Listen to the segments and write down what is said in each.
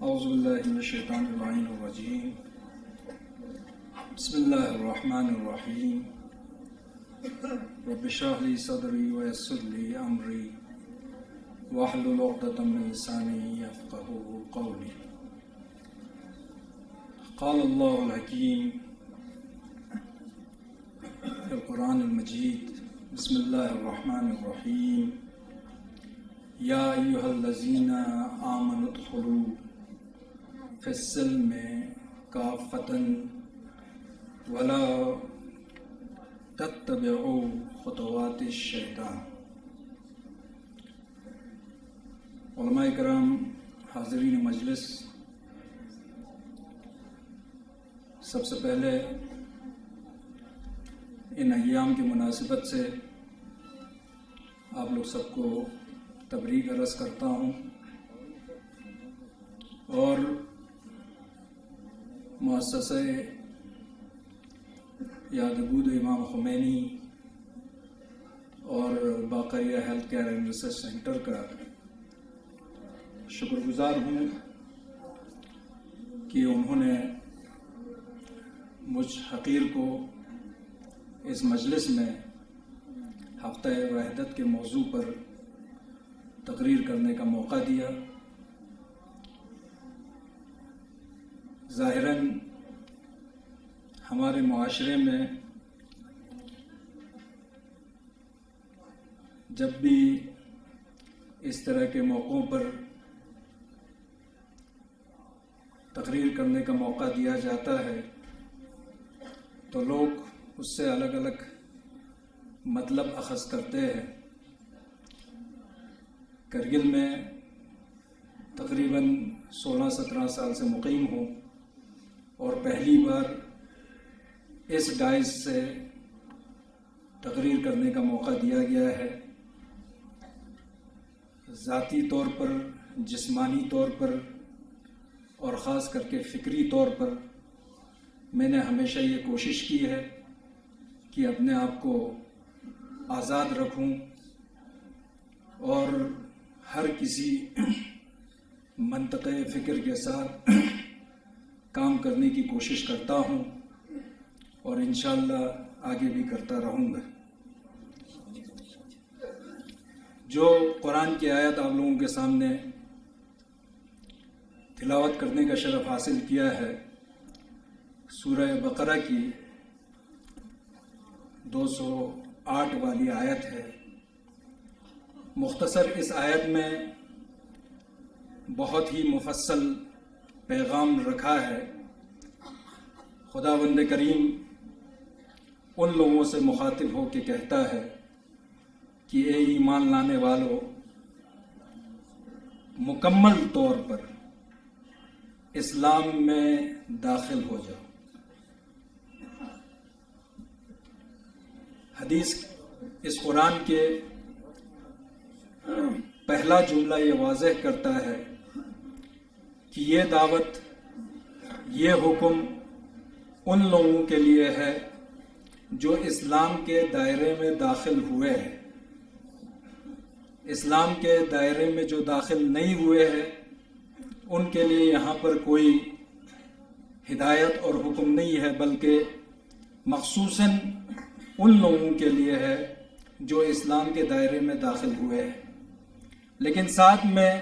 اعوذ باللہ من الشیطان اللعین الرجیم بسم اللہ الرحمن الرحیم رب اشرح لی صدری ویسر لی امری واحلل عقدۃ من لسانی یفقهوا قولی قال اللہ الحکیم فی القرآن المجید بسم اللہ الرحمن الرحیم یا ایہا الذین آمنوا ادخلوا فی السلم کافۃ ولا تتبعوا خطوات الشیطان۔ علماء کرام، حاضرین مجلس، سب سے پہلے ان ایام کی مناسبت سے آپ لوگ سب کو تبریک عرض کرتا ہوں اور مؤسسہ یادبود امام خمینی اور باقیہ health care and research centre کا شکر گزار ہوں کہ انہوں نے مجھ حقیر کو اس مجلس میں ہفتہ وحدت کے موضوع پر تقریر کرنے کا موقع دیا۔ ظاہراً ہمارے معاشرے میں جب بھی اس طرح کے موقعوں پر تقریر کرنے کا موقع دیا جاتا ہے تو لوگ اس سے الگ الگ مطلب اخذ کرتے ہیں۔ کرگل میں تقریباً 16-17 سال سے مقیم ہوں اور پہلی بار اس ڈائز سے تقریر کرنے کا موقع دیا گیا ہے۔ ذاتی طور پر، جسمانی طور پر اور خاص کر کے فکری طور پر میں نے ہمیشہ یہ کوشش کی ہے کہ اپنے آپ کو آزاد رکھوں اور ہر کسی منطقۂ فکر کے ساتھ کام کرنے کی کوشش کرتا ہوں اور انشاءاللہ آگے بھی کرتا رہوں گا۔ جو قرآن کی آیت آپ لوگوں کے سامنے تلاوت کرنے کا شرف حاصل کیا ہے، سورہ بقرہ کی 208 والی آیت ہے۔ مختصر اس آیت میں بہت ہی مفصل پیغام رکھا ہے۔ خداوند کریم ان لوگوں سے مخاطب ہو کے کہتا ہے کہ اے ایمان لانے والو، مکمل طور پر اسلام میں داخل ہو جاؤ۔ حدیث اس قرآن کے پہلا جملہ یہ واضح کرتا ہے کہ یہ دعوت، یہ حکم ان لوگوں کے لیے ہے جو اسلام کے دائرے میں داخل ہوئے ہیں۔ اسلام کے دائرے میں جو داخل نہیں ہوئے ہیں ان کے لیے یہاں پر کوئی ہدایت اور حکم نہیں ہے، بلکہ مخصوصاً ان لوگوں کے لیے ہے جو اسلام کے دائرے میں داخل ہوئے ہیں۔ لیکن ساتھ میں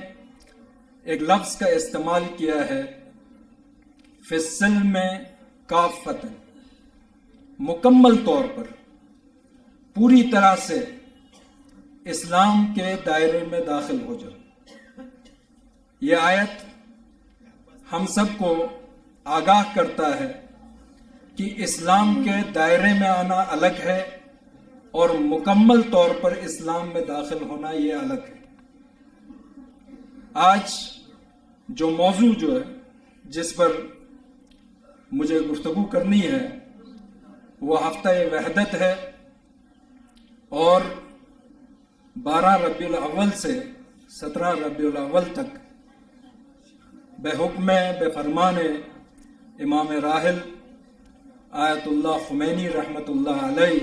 ایک لفظ کا استعمال کیا ہے، فی السلم کافۃ، مکمل طور پر، پوری طرح سے اسلام کے دائرے میں داخل ہو جاؤ۔ یہ آیت ہم سب کو آگاہ کرتا ہے کہ اسلام کے دائرے میں آنا الگ ہے اور مکمل طور پر اسلام میں داخل ہونا یہ الگ ہے۔ آج جو موضوع جو ہے جس پر مجھے گفتگو کرنی ہے وہ ہفتہ وحدت ہے اور 12 ربیع الاول سے 17 ربیع الاول تک بحکم بے فرمان امام راحل آیت اللہ خمینی رحمۃ اللہ علیہ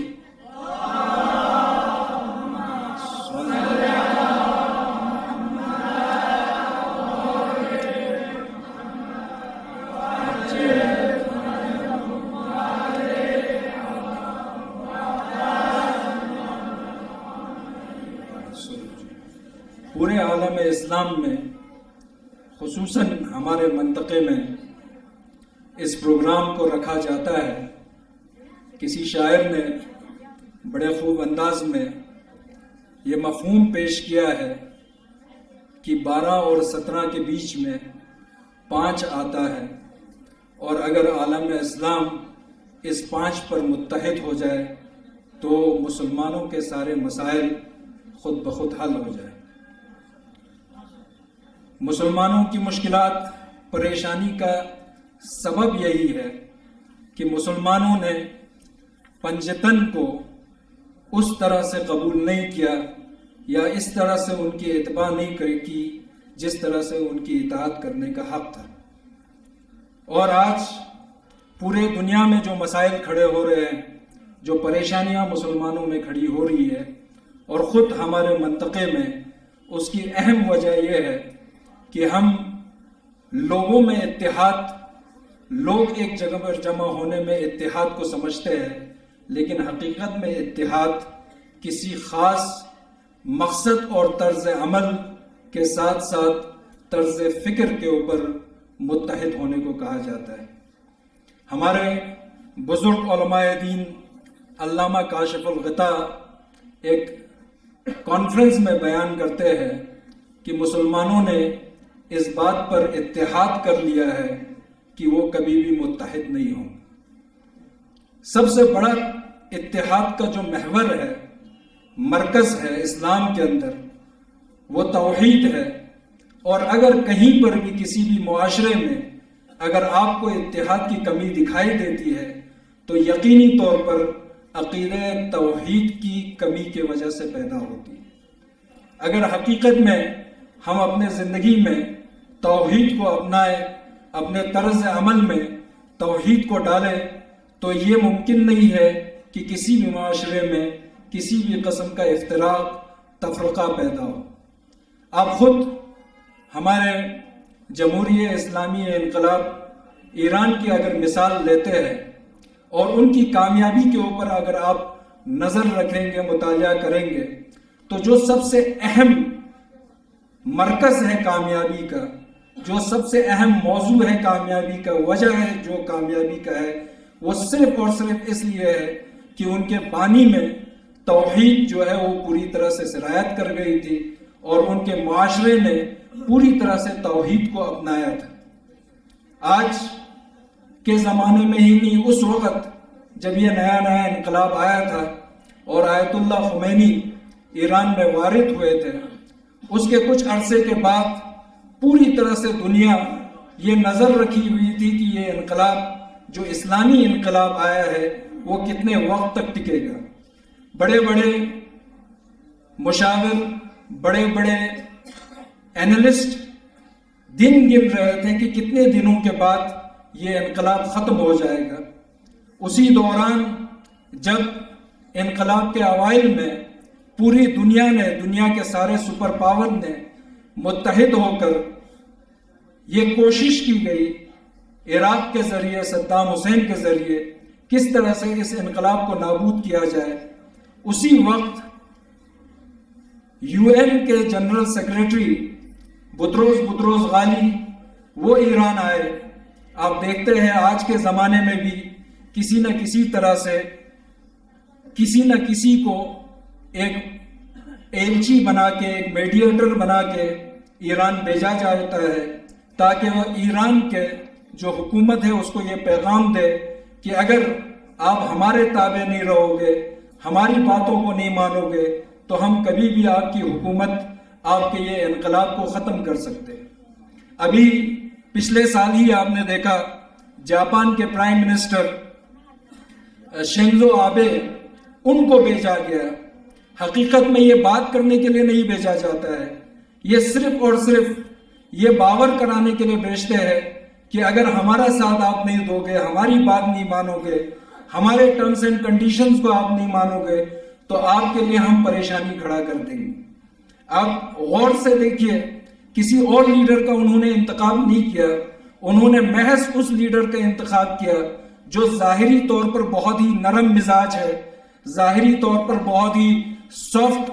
اسلام میں خصوصاً ہمارے منطقے میں اس پروگرام کو رکھا جاتا ہے، کسی شاعر نے بڑے خوب انداز میں یہ مفہوم پیش کیا ہے کہ 12 اور 17 کے بیچ میں 5 آتا ہے، اور اگر عالم اسلام اس 5 پر متحد ہو جائے تو مسلمانوں کے سارے مسائل خود بخود حل ہو جائیں۔ مسلمانوں کی مشکلات، پریشانی کا سبب یہی ہے کہ مسلمانوں نے پنجتن کو اس طرح سے قبول نہیں کیا یا اس طرح سے ان کی اتباع نہیں کی جس طرح سے ان کی اطاعت کرنے کا حق تھا۔ اور آج پورے دنیا میں جو مسائل کھڑے ہو رہے ہیں، جو پریشانیاں مسلمانوں میں کھڑی ہو رہی ہے، اور خود ہمارے منطقے میں اس کی اہم وجہ یہ ہے کہ ہم لوگوں میں اتحاد، لوگ ایک جگہ پر جمع ہونے میں اتحاد کو سمجھتے ہیں، لیکن حقیقت میں اتحاد کسی خاص مقصد اور طرز عمل کے ساتھ ساتھ طرز فکر کے اوپر متحد ہونے کو کہا جاتا ہے۔ ہمارے بزرگ علماء دین علامہ کاشف الغطا ایک کانفرنس میں بیان کرتے ہیں کہ مسلمانوں نے اس بات پر اتحاد کر لیا ہے کہ وہ کبھی بھی متحد نہیں ہوں۔ سب سے بڑا اتحاد کا جو محور ہے، مرکز ہے اسلام کے اندر، وہ توحید ہے۔ اور اگر کہیں پر بھی کسی بھی معاشرے میں اگر آپ کو اتحاد کی کمی دکھائی دیتی ہے تو یقینی طور پر عقیدہ توحید کی کمی کی وجہ سے پیدا ہوتی ہے۔ اگر حقیقت میں ہم اپنے زندگی میں توحید کو اپنائیں، اپنے طرز عمل میں توحید کو ڈالیں، تو یہ ممکن نہیں ہے کہ کسی بھی معاشرے میں کسی بھی قسم کا افتراق، تفرقہ پیدا ہو۔ آپ خود ہمارے جمہوریہ اسلامی انقلاب ایران کی اگر مثال لیتے ہیں اور ان کی کامیابی کے اوپر اگر آپ نظر رکھیں گے، مطالعہ کریں گے، تو جو سب سے اہم مرکز ہے کامیابی کا، جو سب سے اہم موضوع ہے کامیابی کا، وجہ ہے جو کامیابی کا ہے، وہ صرف اور صرف اس لیے ہے کہ ان کے بانی میں توحید جو ہے وہ پوری طرح سے سرایت کر گئی تھی اور ان کے معاشرے نے پوری طرح سے توحید کو اپنایا تھا۔ آج کے زمانے میں ہی نہیں، اس وقت جب یہ نیا انقلاب آیا تھا اور آیت اللہ خمینی ایران میں وارد ہوئے تھے، اس کے کچھ عرصے کے بعد پوری طرح سے دنیا یہ نظر رکھی ہوئی تھی کہ یہ انقلاب جو اسلامی انقلاب آیا ہے وہ کتنے وقت تک ٹکے گا۔ بڑے بڑے مشاور، بڑے بڑے اینالسٹ دن گن رہے تھے کہ کتنے دنوں کے بعد یہ انقلاب ختم ہو جائے گا۔ اسی دوران جب انقلاب کے اوائل میں پوری دنیا نے، دنیا کے سارے سپر پاور نے متحد ہو کر یہ کوشش کی گئی عراق کے ذریعے، صدام حسین کے ذریعے کس طرح سے اس انقلاب کو نابود کیا جائے، اسی وقت یو این کے جنرل سیکریٹری بطرس غالی وہ ایران آئے۔ آپ دیکھتے ہیں آج کے زمانے میں بھی کسی نہ کسی طرح سے کسی نہ کسی کو ایک ایلچی بنا کے، ایک میڈیٹر بنا کے ایران بھیجا جاتا ہے تاکہ وہ ایران کے جو حکومت ہے اس کو یہ پیغام دے کہ اگر آپ ہمارے تابع نہیں رہو گے، ہماری باتوں کو نہیں مانو گے، تو ہم کبھی بھی آپ کی حکومت، آپ کے یہ انقلاب کو ختم کر سکتے ہیں۔ ابھی پچھلے سال ہی آپ نے دیکھا جاپان کے پرائم منسٹر شنزو آبے، ان کو بھیجا گیا۔ حقیقت میں یہ بات کرنے کے لیے نہیں بھیجا جاتا ہے، یہ صرف اور صرف یہ باور کرانے کے لیے بھیجتے ہیں کہ اگر ہمارا ساتھ آپ نہیں دو گے، ہماری بات نہیں مانو گے، ہمارے ٹرمز اینڈ کنڈیشنز کو آپ نہیں مانو گے، تو آپ کے لیے ہم پریشانی کھڑا کر دیں گے۔ آپ غور سے دیکھیے، کسی اور لیڈر کا انہوں نے انتخاب نہیں کیا، انہوں نے محض اس لیڈر کا انتخاب کیا جو ظاہری طور پر بہت ہی نرم مزاج ہے، ظاہری طور پر بہت ہی سافٹ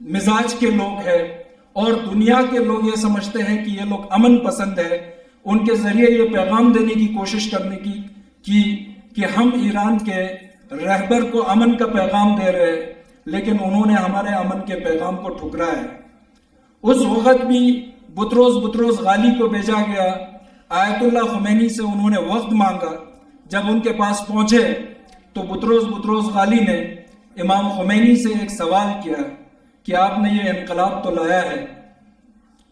مزاج کے لوگ ہیں، اور دنیا کے لوگ یہ سمجھتے ہیں کہ یہ لوگ امن پسند ہے، ان کے ذریعے یہ پیغام دینے کی کوشش کرنے کی کہ ہم ایران کے رہبر کو امن کا پیغام دے رہے ہیں، لیکن انہوں نے ہمارے امن کے پیغام کو ٹھکرایا۔ اس وقت بھی بطرس غالی کو بھیجا گیا، آیت اللہ خمینی سے انہوں نے وقت مانگا۔ جب ان کے پاس پہنچے تو بطرس غالی نے امام خمینی سے ایک سوال کیا کہ آپ نے یہ انقلاب تو لایا ہے،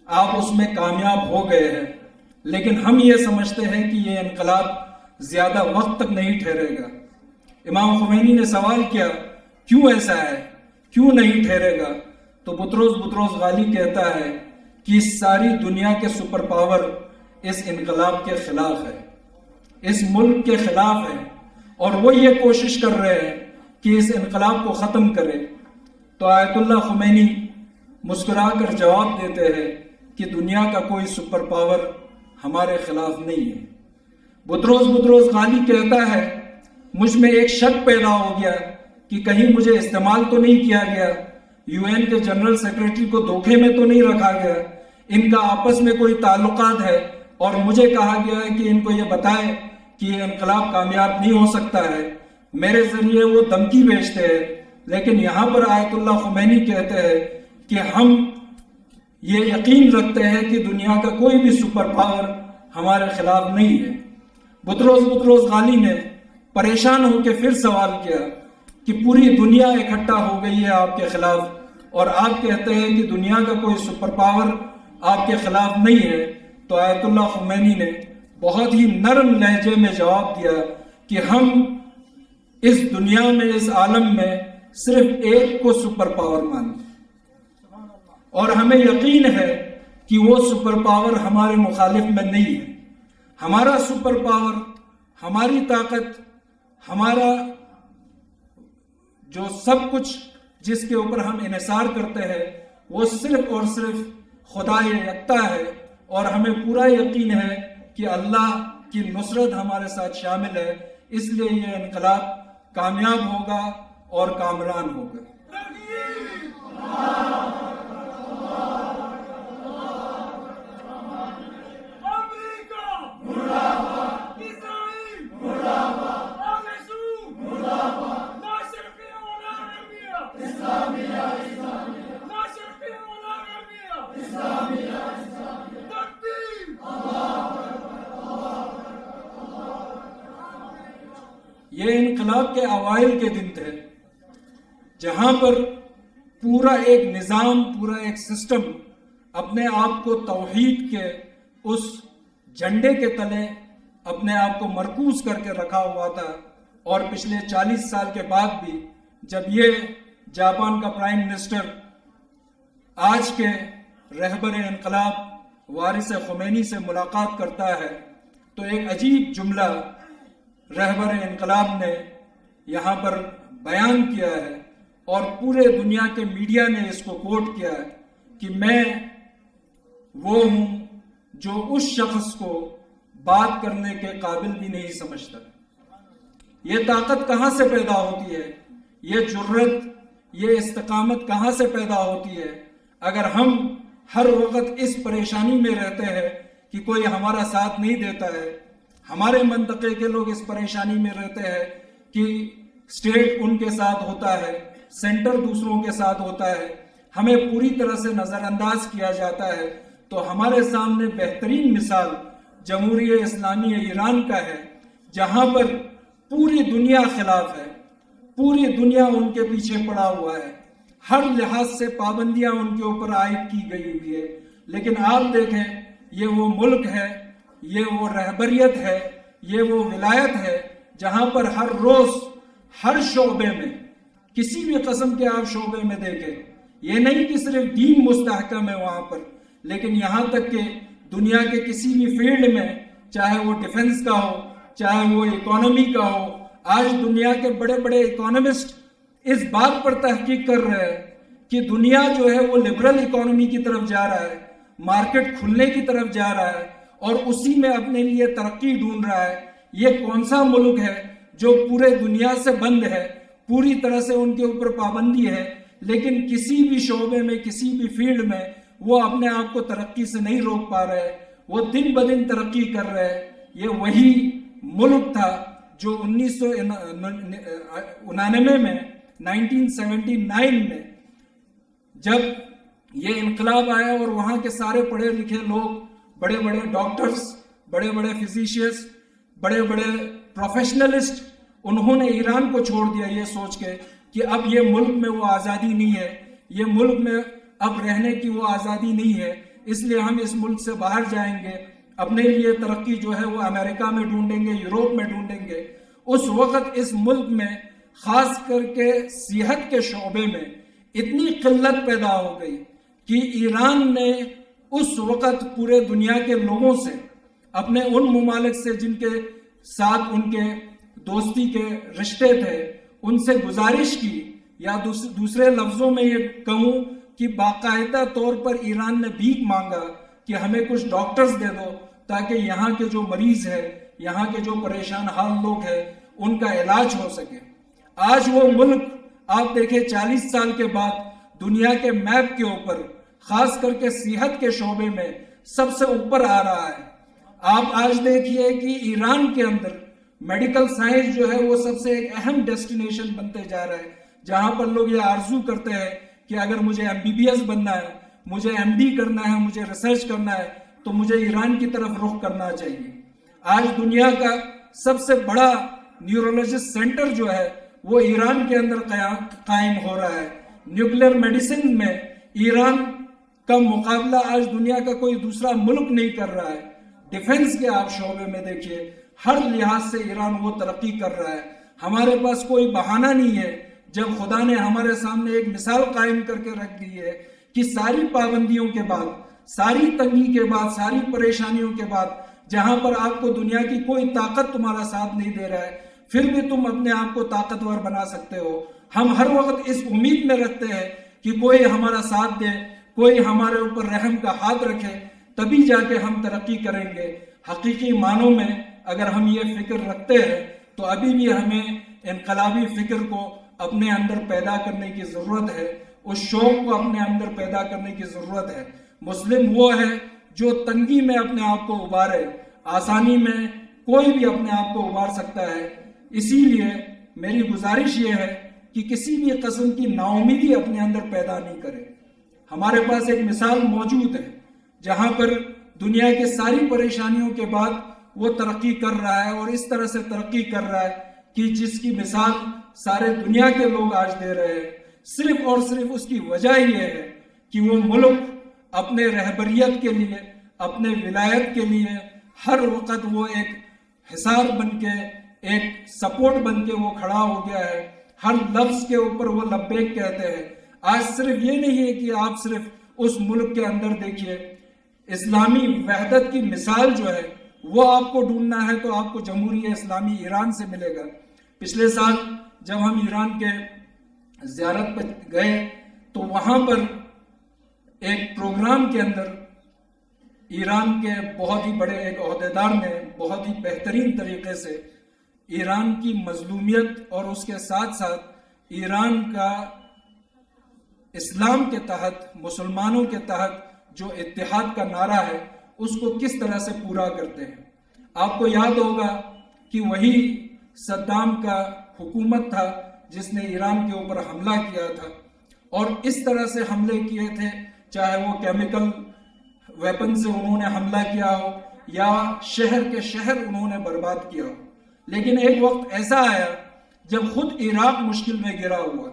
آپ اس میں کامیاب ہو گئے ہیں، لیکن ہم یہ سمجھتے ہیں کہ یہ انقلاب زیادہ وقت تک نہیں ٹھہرے گا۔ امام خمینی نے سوال کیا، کیوں ایسا ہے، کیوں نہیں ٹھہرے گا؟ تو بطرس غالی کہتا ہے کہ ساری دنیا کے سپر پاور اس انقلاب کے خلاف ہے، اس ملک کے خلاف ہے، اور وہ یہ کوشش کر رہے ہیں کہ اس انقلاب کو ختم کرے۔ تو آیت اللہ خمینی مسکرا کر جواب دیتے ہیں کہ دنیا کا کوئی سپر پاور ہمارے خلاف نہیں ہے۔ بطرس غالی کہتا ہے، مجھ میں ایک شک پیدا ہو گیا کہ کہیں مجھے استعمال تو نہیں کیا گیا، یو این کے جنرل سیکریٹری کو دھوکے میں تو نہیں رکھا گیا، ان کا آپس میں کوئی تعلقات ہے، اور مجھے کہا گیا ہے کہ ان کو یہ بتائے کہ یہ انقلاب کامیاب نہیں ہو سکتا ہے، میرے ذریعے وہ دھمکی بھیجتے ہیں۔ لیکن یہاں پر آیت اللہ خمینی کہتے ہیں کہ ہم یہ یقین رکھتے ہیں کہ دنیا کا کوئی بھی سپر پاور ہمارے خلاف نہیں ہے۔ بطرس غالی نے پریشان ہو کے پھر سوال کیا کہ پوری دنیا اکٹھا ہو گئی ہے آپ کے خلاف، اور آپ کہتے ہیں کہ دنیا کا کوئی سپر پاور آپ کے خلاف نہیں ہے۔ تو آیت اللہ خمینی نے بہت ہی نرم لہجے میں جواب دیا کہ ہم اس دنیا میں، اس عالم میں صرف ایک کو سپر پاور مانتے ہیں، اور ہمیں یقین ہے کہ وہ سپر پاور ہمارے مخالف میں نہیں ہے۔ ہمارا سپر پاور، ہماری طاقت، ہمارا جو سب کچھ جس کے اوپر ہم انحصار کرتے ہیں، وہ صرف اور صرف خدا یکتا ہے، اور ہمیں پورا یقین ہے کہ اللہ کی نصرت ہمارے ساتھ شامل ہے، اس لیے یہ انقلاب کامیاب ہوگا اور کامران ہوگا۔ یہ انقلاب کے اوائل کے دن تھے جہاں پر پورا ایک نظام، پورا ایک سسٹم اپنے آپ کو توحید کے اس جھنڈے کے تلے اپنے آپ کو مرکوز کر کے رکھا ہوا تھا، اور پچھلے 40 سال کے بعد بھی جب یہ جاپان کا پرائم منسٹر آج کے رہبر انقلاب وارث خمینی سے ملاقات کرتا ہے تو ایک عجیب جملہ رہبر انقلاب نے یہاں پر بیان کیا ہے، اور پورے دنیا کے میڈیا نے اس کو کوٹ کیا ہے کہ میں وہ ہوں جو اس شخص کو بات کرنے کے قابل بھی نہیں سمجھتا۔ یہ طاقت کہاں سے پیدا ہوتی ہے، یہ جرت، یہ استقامت کہاں سے پیدا ہوتی ہے، اگر ہم ہر وقت اس پریشانی میں رہتے ہیں کہ کوئی ہمارا ساتھ نہیں دیتا ہے، ہمارے منطقے کے لوگ اس پریشانی میں رہتے ہیں کہ اسٹیٹ ان کے ساتھ ہوتا ہے، سینٹر دوسروں کے ساتھ ہوتا ہے، ہمیں پوری طرح سے نظر انداز کیا جاتا ہے، تو ہمارے سامنے بہترین مثال جمہوریہ اسلامی ایران کا ہے، جہاں پر پوری دنیا خلاف ہے، پوری دنیا ان کے پیچھے پڑا ہوا ہے، ہر لحاظ سے پابندیاں ان کے اوپر عائد کی گئی ہوئی ہے، لیکن آپ دیکھیں یہ وہ ملک ہے، یہ وہ رہبریت ہے، یہ وہ ولایت ہے جہاں پر ہر روز ہر شعبے میں، کسی بھی قسم کے آپ شعبے میں دیکھیں، یہ نہیں کہ صرف دین مستحکم ہے وہاں پر، لیکن یہاں تک کہ دنیا کے کسی بھی فیلڈ میں، چاہے وہ ڈیفنس کا ہو، چاہے وہ اکانومی کا ہو، آج دنیا کے بڑے بڑے اکانومسٹ اس بات پر تحقیق کر رہے ہیں کہ دنیا جو ہے وہ لبرل اکانومی کی طرف جا رہا ہے، مارکیٹ کھلنے کی طرف جا رہا ہے، اور اسی میں اپنے لیے ترقی ڈھونڈ رہا ہے۔ یہ کون سا ملک ہے جو پورے دنیا سے بند ہے، پوری طرح سے ان کے اوپر پابندی ہے، لیکن کسی بھی شعبے میں، کسی بھی فیلڈ میں وہ اپنے آپ کو ترقی سے نہیں روک پا رہے, وہ دن بدن ترقی کر رہے. یہ وہی ملک تھا جو 1999 میں 1979 میں جب یہ انقلاب آیا اور وہاں کے سارے پڑھے لکھے لوگ, بڑے بڑے ڈاکٹرز, بڑے بڑے فزیشینز, بڑے بڑے پروفیشنلسٹ, انہوں نے ایران کو چھوڑ دیا یہ سوچ کے کہ اب یہ ملک میں وہ آزادی نہیں ہے, یہ ملک میں اب رہنے کی وہ آزادی نہیں ہے, اس لیے ہم اس ملک سے باہر جائیں گے, اپنے لیے ترقی جو ہے وہ امریکہ میں ڈھونڈیں گے, یوروپ میں ڈھونڈیں گے. اس وقت اس ملک میں خاص کر کے صحت کے شعبے میں اتنی قلت پیدا ہو گئی کہ ایران نے اس وقت پورے دنیا کے لوگوں سے, اپنے ان ممالک سے جن کے ساتھ ان کے دوستی کے رشتے تھے, ان سے گزارش کی, یا دوسرے لفظوں میں یہ کہوں کہ باقاعدہ طور پر ایران نے بھیک مانگا کہ ہمیں کچھ ڈاکٹرز دے دو تاکہ یہاں کے جو مریض ہے, یہاں کے جو پریشان حال لوگ ہیں, ان کا علاج ہو سکے. آج وہ ملک آپ دیکھیں 40 سال کے بعد دنیا کے میپ کے اوپر خاص کر کے صحت کے شعبے میں سب سے اوپر آ رہا ہے. آپ آج دیکھیے کہ ایران کے اندر میڈیکل سائنس جو ہے وہ سب سے ایک اہم ڈیسٹینیشن بنتے جا رہا ہے, جہاں پر لوگ یہ آرزو کرتے ہیں کہ اگر مجھے MBBS بننا ہے, مجھے MD کرنا ہے, مجھے ریسرچ کرنا ہے, تو مجھے ایران کی طرف رخ کرنا چاہیے. آج دنیا کا سب سے بڑا نیورولوجسٹ سینٹر جو ہے وہ ایران کے اندر قائم ہو رہا ہے. نیوکلیر میڈیسن میں ایران کا مقابلہ آج دنیا کا کوئی دوسرا ملک نہیں کر رہا ہے. ڈیفنس کے آپ شعبے میں دیکھیے, ہر لحاظ سے ایران وہ ترقی کر رہا ہے. ہمارے پاس کوئی بہانہ نہیں ہے جب خدا نے ہمارے سامنے ایک مثال قائم کر کے رکھ دی ہے کہ ساری پابندیوں کے بعد, ساری تنگی کے بعد, ساری پریشانیوں کے بعد, جہاں پر آپ کو دنیا کی کوئی طاقت تمہارا ساتھ نہیں دے رہا ہے, پھر بھی تم اپنے آپ کو طاقتور بنا سکتے ہو. ہم ہر وقت اس امید میں رکھتے ہیں کہ کوئی ہمارا ساتھ دے, کوئی ہمارے اوپر رحم کا ہاتھ رکھے, تبھی جا کے ہم ترقی کریں گے. حقیقی معنوں میں اگر ہم یہ فکر رکھتے ہیں تو ابھی بھی ہمیں انقلابی فکر کو اپنے اندر پیدا کرنے کی ضرورت ہے, اس شوق کو اپنے اندر پیدا کرنے کی ضرورت ہے. مسلم وہ ہے جو تنگی میں اپنے آپ کو ابارے, آسانی میں کوئی بھی اپنے آپ کو ابار سکتا ہے. اسی لیے میری گزارش یہ ہے کہ کسی بھی قسم کی ناامیدی اپنے اندر پیدا نہیں کرے. ہمارے پاس ایک مثال موجود ہے جہاں پر دنیا کے ساری پریشانیوں کے بعد وہ ترقی کر رہا ہے, اور اس طرح سے ترقی کر رہا ہے کہ جس کی مثال سارے دنیا کے لوگ آج دے رہے ہیں. صرف اور صرف اس کی وجہ یہ ہے کہ وہ ملک اپنے رہبریت کے لیے, اپنے ولایت کے لیے ہر وقت وہ ایک حصار بن کے, ایک سپورٹ بن کے وہ کھڑا ہو گیا ہے. ہر لفظ کے اوپر وہ لبیک کہتے ہیں. آج صرف یہ نہیں ہے کہ آپ صرف اس ملک کے اندر دیکھیے, اسلامی وحدت کی مثال جو ہے وہ آپ کو ڈھونڈنا ہے تو آپ کو جمہوریہ اسلامی ایران سے ملے گا. پچھلے سال جب ہم ایران کے زیارت پہ گئے تو وہاں پر ایک پروگرام کے اندر ایران کے بہت ہی بڑے ایک عہدیدار نے بہت ہی بہترین طریقے سے ایران کی مظلومیت اور اس کے ساتھ ساتھ ایران کا اسلام کے تحت, مسلمانوں کے تحت جو اتحاد کا نعرہ ہے اس کو کس طرح سے پورا کرتے ہیں. آپ کو یاد ہوگا کہ وہی صدام کا حکومت تھا جس نے ایران کے اوپر حملہ کیا تھا, اور اس طرح سے حملے کیے تھے, چاہے وہ کیمیکل ویپن سے انہوں نے حملہ کیا ہو یا شہر کے شہر انہوں نے برباد کیا ہو. لیکن ایک وقت ایسا آیا جب خود عراق مشکل میں گرا ہوا.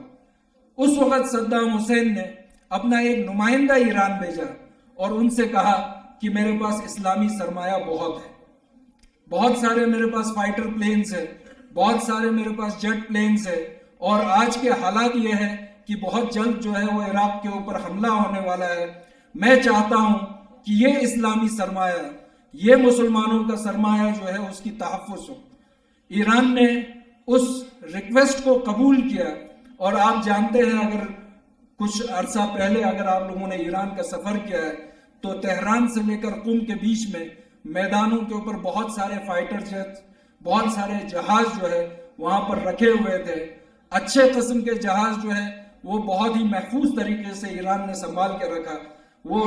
اس وقت صدام حسین نے اپنا ایک نمائندہ ایران بھیجا اور ان سے کہا کہ میرے پاس اسلامی سرمایہ بہت ہے, بہت سارے میرے پاس فائٹر پلینز ہیں, بہت سارے میرے پاس جیٹ پلینز ہیں, اور آج کے حالات یہ ہے کہ بہت جلد جو ہے وہ عراق کے اوپر حملہ ہونے والا ہے. میں چاہتا ہوں کہ یہ اسلامی سرمایہ, یہ مسلمانوں کا سرمایہ جو ہے اس کی تحفظ ہو. ایران نے اس ریکویسٹ کو قبول کیا, اور آپ جانتے ہیں اگر کچھ عرصہ پہلے اگر آپ لوگوں نے ایران کا سفر کیا ہے تو تہران سے لے کر قم کے بیچ میں میدانوں کے اوپر بہت سارے فائٹر جیٹ, بہت سارے جہاز جو ہے وہاں پر رکھے ہوئے تھے. اچھے قسم کے جہاز جو ہے وہ بہت ہی محفوظ طریقے سے ایران نے سنبھال کے رکھا. وہ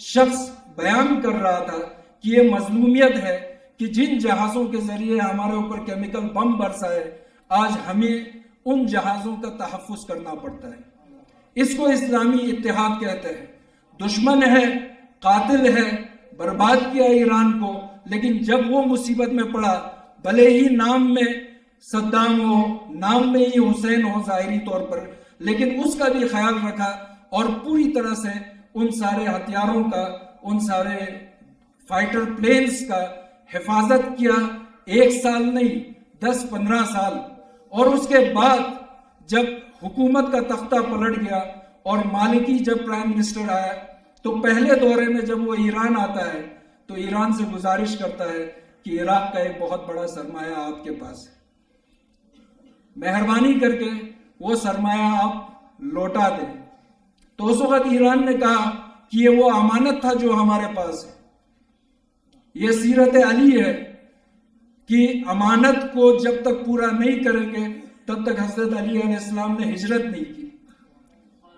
شخص بیان کر رہا تھا کہ یہ مظلومیت ہے کہ جن جہازوں کے ذریعے ہمارے اوپر کیمیکل بم برسائے آج ہمیں ان جہازوں کا تحفظ کرنا پڑتا ہے۔ اس کو اسلامی اتحاد کہتے ہیں۔ دشمن ہے، قاتل ہے، برباد کیا ایران کو، لیکن جب وہ مصیبت میں پڑا، بھلے ہی نام میں صدام ہو، نام میں ہی حسین ہو ظاہری طور پر، لیکن اس کا بھی خیال رکھا اور پوری طرح سے ان سارے ہتھیاروں کا، ان سارے فائٹر پلینز کا حفاظت کیا۔ 1 سال نہیں، 10-15 سال۔ اور اس کے بعد جب حکومت کا تختہ پلٹ گیا اور مالکی جب پرائم منسٹر آیا تو پہلے دورے میں جب وہ ایران آتا ہے تو ایران سے گزارش کرتا ہے کہ عراق کا ایک بہت بڑا سرمایہ آپ کے پاس ہے، مہربانی کر کے وہ سرمایہ آپ لوٹا دیں۔ تو اس وقت ایران نے کہا کہ یہ وہ امانت تھا جو ہمارے پاس ہے۔ یہ سیرت علی ہے کہ امانت کو جب تک پورا نہیں کریں گے تب تک حضرت علی علیہ السلام نے ہجرت نہیں کی۔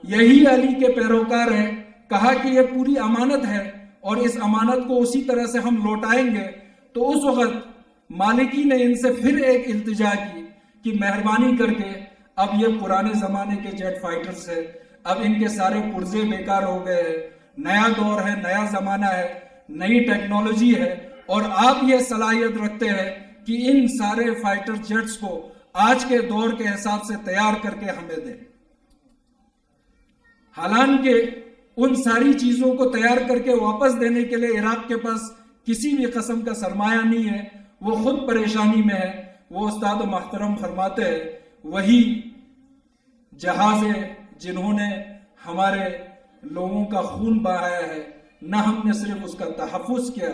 یہی علی کے پیروکار ہیں، کہا کہ یہ پوری امانت ہے اور اس امانت کو اسی طرح سے ہم لوٹائیں گے۔ تو اس وقت مالکی نے ان سے پھر ایک التجا کی کہ مہربانی کر کے اب یہ پرانے زمانے کے جیٹ فائٹرز ہیں، اب ان کے سارے پرزے بیکار ہو گئے ہیں، نیا دور ہے، نیا زمانہ ہے، نئی ٹیکنالوجی ہے، اور آپ یہ صلاحیت رکھتے ہیں کہ ان سارے فائٹر جیٹس کو آج کے دور کے حساب سے تیار کر کے ہمیں دیں۔ حالانکہ ان ساری چیزوں کو تیار کر کے واپس دینے کے لیے عراق کے پاس کسی بھی قسم کا سرمایہ نہیں ہے، وہ خود پریشانی میں ہے۔ وہ استاد محترم فرماتے ہیں وہی جہاز جنہوں نے ہمارے لوگوں کا خون بہایا ہے، نہ ہم نے صرف اس کا تحفظ کیا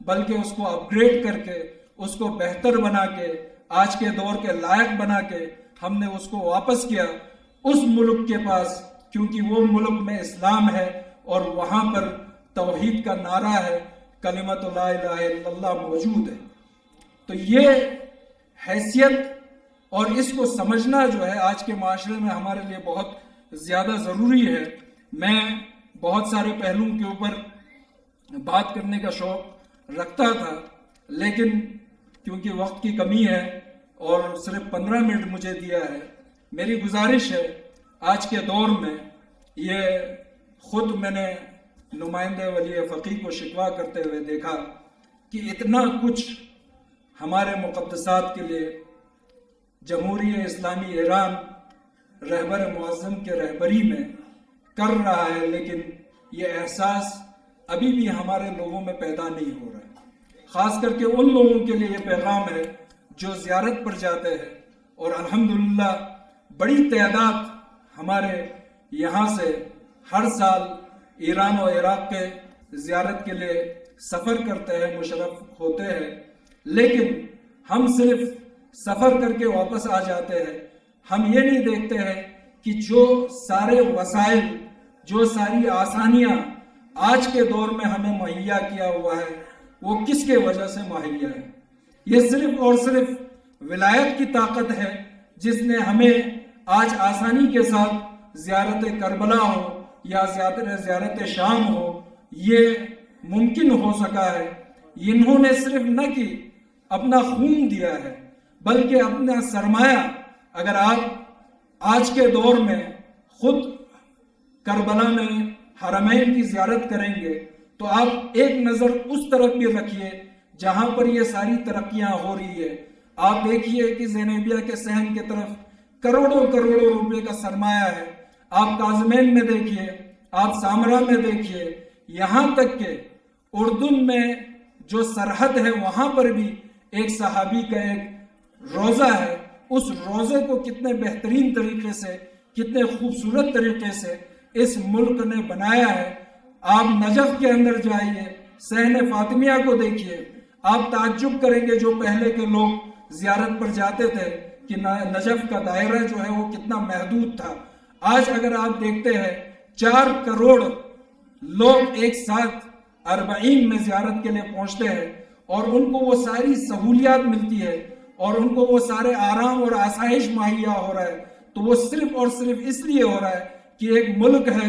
بلکہ اس کو اپ گریڈ کر کے، اس کو بہتر بنا کے، آج کے دور کے لائق بنا کے ہم نے اس کو واپس کیا اس ملک کے پاس، کیونکہ وہ ملک میں اسلام ہے اور وہاں پر توحید کا نعرہ ہے، کلمۃ لا الہ الا اللہ موجود ہے۔ تو یہ حیثیت اور اس کو سمجھنا جو ہے آج کے معاشرے میں ہمارے لیے بہت زیادہ ضروری ہے۔ میں بہت سارے پہلوؤں کے اوپر بات کرنے کا شوق رکھتا تھا، لیکن کیونکہ وقت کی کمی ہے اور صرف 15 منٹ مجھے دیا ہے، میری گزارش ہے آج کے دور میں یہ خود میں نے نمائندہ ولی فقیہ کو شکوہ کرتے ہوئے دیکھا کہ اتنا کچھ ہمارے مقدسات کے لیے جمہوریہ اسلامی ایران رہبر معظم کے رہبری میں کر رہا ہے، لیکن یہ احساس ابھی بھی ہمارے لوگوں میں پیدا نہیں ہو رہا ہے۔ خاص کر کے ان لوگوں کے لیے یہ پیغام ہے جو زیارت پر جاتے ہیں، اور الحمدللہ بڑی تعداد ہمارے یہاں سے ہر سال ایران و عراق کے زیارت کے لیے سفر کرتے ہیں، مشرف ہوتے ہیں، لیکن ہم صرف سفر کر کے واپس آ جاتے ہیں۔ ہم یہ نہیں دیکھتے ہیں کہ جو سارے وسائل، جو ساری آسانیاں آج کے دور میں ہمیں مہیا کیا ہوا ہے وہ کس کے وجہ سے مہیا ہے۔ یہ صرف اور صرف ولایت کی طاقت ہے جس نے ہمیں آج آسانی کے ساتھ زیارت کربلا ہو یا زیارت شام ہو، یہ ممکن ہو سکا ہے۔ انہوں نے صرف نہ کہ اپنا خون دیا ہے بلکہ اپنا سرمایہ، اگر آپ آج کے دور میں خود کربلا میں حرمین کی زیارت کریں گے تو آپ ایک نظر اس طرف بھی رکھیے جہاں پر یہ ساری ترقیاں ہو رہی ہے۔ آپ دیکھیے کہ زینبیہ کے صحن کی طرف کروڑوں کروڑوں روپے کا سرمایہ ہے۔ آپ کاظمین میں دیکھیے، آپ سامرا میں دیکھیے، یہاں تک کہ اردن میں جو سرحد ہے وہاں پر بھی ایک صحابی کا ایک روضہ ہے۔ اس روضے کو کتنے بہترین طریقے سے، کتنے خوبصورت طریقے سے اس ملک نے بنایا ہے۔ آپ نجف کے اندر جائیے، صحن فاطمیہ کو دیکھیے، آپ تعجب کریں گے جو پہلے کے لوگ زیارت پر جاتے تھے کہ نجف کا دائرہ جو ہے وہ کتنا محدود تھا۔ آج اگر آپ دیکھتے ہیں 4 کروڑ لوگ ایک ساتھ 40 میں زیارت کے لیے پہنچتے ہیں اور ان کو وہ ساری سہولیات ملتی ہے اور ان کو وہ سارے آرام اور آسائش مہیا ہو رہا ہے، تو وہ صرف اور صرف اس لیے ہو رہا ہے کہ ایک ملک ہے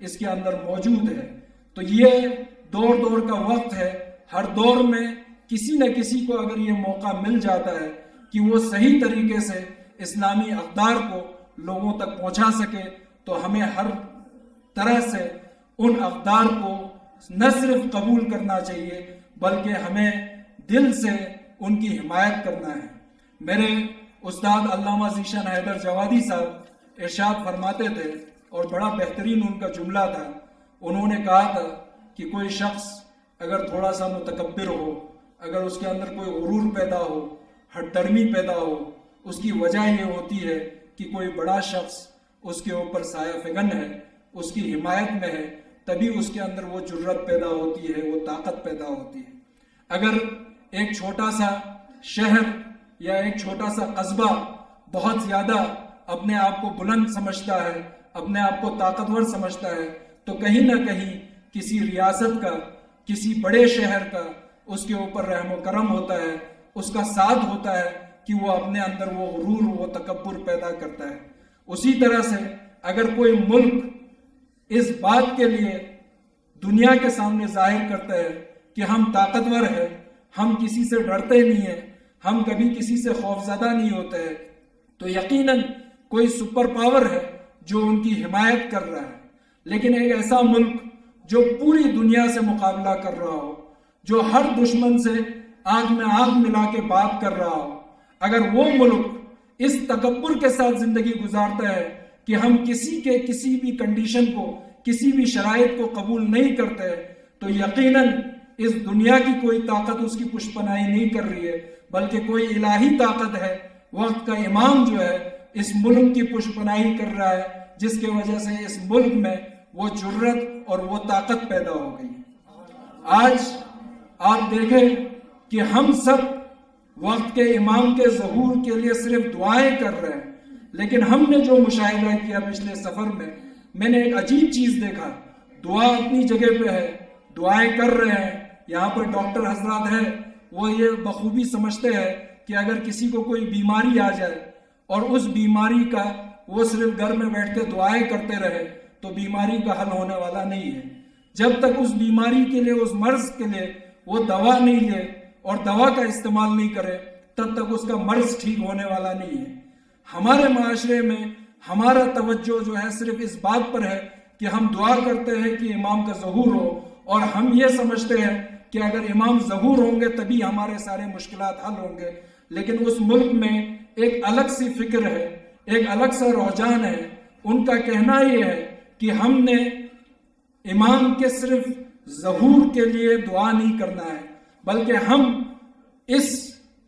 اس کے اندر موجود ہے۔ تو یہ دور کا وقت ہے، ہر دور میں کسی نہ کسی کو اگر یہ موقع مل جاتا ہے کہ وہ صحیح طریقے سے اسلامی اقدار کو لوگوں تک پہنچا سکے، تو ہمیں ہر طرح سے ان اقدار کو نہ صرف قبول کرنا چاہیے بلکہ ہمیں دل سے ان کی حمایت کرنا ہے۔ میرے استاد علامہ ذیشان حیدر جوادی صاحب ارشاد فرماتے تھے، اور بڑا بہترین ان کا جملہ تھا، انہوں نے کہا تھا کہ کوئی شخص اگر تھوڑا سا متکبر ہو، اگر اس کے اندر کوئی غرور پیدا ہو، ہٹ درمی پیدا ہو، اس کی وجہ یہ ہوتی ہے کہ کوئی بڑا شخص اس کے اوپر سایہ فگن ہے، اس کی حمایت میں ہے، تبھی اس کے اندر وہ جرت پیدا ہوتی ہے، وہ طاقت پیدا ہوتی ہے۔ اگر ایک چھوٹا سا شہر یا ایک چھوٹا سا قصبہ بہت زیادہ اپنے آپ کو بلند سمجھتا ہے، اپنے آپ کو طاقتور سمجھتا ہے، تو کہیں نہ کہیں کسی ریاست کا، کسی بڑے شہر کا اس کے اوپر رحم و کرم ہوتا ہے، اس کا ساتھ ہوتا ہے کہ وہ اپنے اندر وہ غرور، وہ تکبر پیدا کرتا ہے۔ اسی طرح سے اگر کوئی ملک اس بات کے لیے دنیا کے سامنے ظاہر کرتا ہے کہ ہم طاقتور ہیں، ہم کسی سے ڈرتے نہیں ہیں، ہم کبھی کسی سے خوفزدہ نہیں ہوتے ہیں، تو یقیناً کوئی سپر پاور ہے جو ان کی حمایت کر رہا ہے۔ لیکن ایک ایسا ملک جو پوری دنیا سے مقابلہ کر رہا ہو، جو ہر دشمن سے آنکھ میں آنکھ ملا کے بات کر رہا ہو، اگر وہ ملک اس تکبر کے ساتھ زندگی گزارتا ہے کہ ہم کسی بھی کنڈیشن کو، کسی بھی شرائط کو قبول نہیں کرتے، تو یقیناً اس دنیا کی کوئی طاقت اس کی پشت پناہی نہیں کر رہی ہے، بلکہ کوئی الہی طاقت ہے، وقت کا امام جو ہے اس ملک کی پشت پناہی کر رہا ہے، جس کی وجہ سے اس ملک میں وہ جرت اور وہ طاقت پیدا ہو گئی۔ آج آپ دیکھیں کہ ہم سب وقت کے امام کے ظہور کے لیے صرف دعائیں کر رہے ہیں، لیکن ہم نے جو مشاہدہ کیا پچھلے سفر میں نے ایک عجیب چیز دیکھا۔ دعا اپنی جگہ پہ ہے، دعائیں کر رہے ہیں، یہاں پر ڈاکٹر حضرات ہیں، وہ یہ بخوبی سمجھتے ہیں کہ اگر کسی کو کوئی بیماری آ جائے اور اس بیماری کا وہ صرف گھر میں بیٹھ کے دعائیں کرتے رہے تو بیماری کا حل ہونے والا نہیں ہے۔ جب تک اس بیماری کے لیے، اس مرض کے لیے وہ دوا نہیں لے اور دوا کا استعمال نہیں کرے، تب تک اس کا مرض ٹھیک ہونے والا نہیں ہے۔ ہمارے معاشرے میں ہمارا توجہ جو ہے صرف اس بات پر ہے کہ ہم دعا کرتے ہیں کہ امام کا ظہور ہو، اور ہم یہ سمجھتے ہیں کہ اگر امام ظہور ہوں گے تبھی ہمارے سارے مشکلات حل ہوں گے۔ لیکن اس ملک میں ایک الگ سی فکر ہے، ایک الگ سا رجحان ہے۔ ان کا کہنا یہ ہے کہ ہم نے امام کے صرف ظہور کے لیے دعا نہیں کرنا ہے، بلکہ ہم اس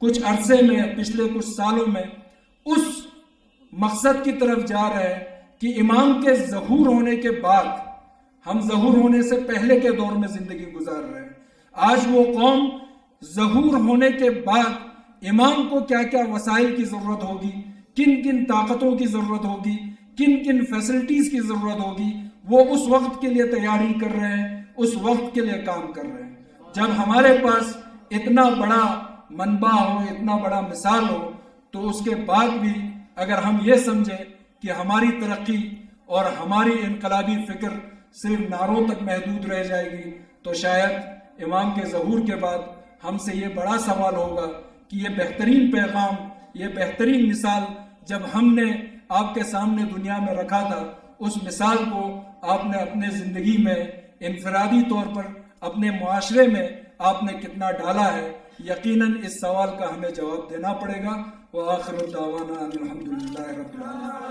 کچھ عرصے میں، پچھلے کچھ سالوں میں اس مقصد کی طرف جا رہے ہیں کہ امام کے ظہور ہونے کے بعد، ہم ظہور ہونے سے پہلے کے دور میں زندگی گزار رہے ہیں، آج وہ قوم ظہور ہونے کے بعد امام کو کیا کیا وسائل کی ضرورت ہوگی، کن کن طاقتوں کی ضرورت ہوگی، کن کن فیسلٹیز کی ضرورت ہوگی، وہ اس وقت کے لیے تیاری کر رہے ہیں، اس وقت کے لیے کام کر رہے ہیں۔ جب ہمارے پاس اتنا بڑا منبع ہو، اتنا بڑا مثال ہو، تو اس کے بعد بھی اگر ہم یہ سمجھیں کہ ہماری ترقی اور ہماری انقلابی فکر صرف نعروں تک محدود رہ جائے گی، تو شاید امام کے ظہور کے بعد ہم سے یہ بڑا سوال ہوگا کہ یہ بہترین پیغام، یہ بہترین مثال جب ہم نے آپ کے سامنے دنیا میں رکھا تھا، اس مثال کو آپ نے اپنے زندگی میں انفرادی طور پر، اپنے معاشرے میں آپ نے کتنا ڈالا ہے۔ یقیناً اس سوال کا ہمیں جواب دینا پڑے گا۔ وآخر دعوانا الحمدللہ رب العالمین۔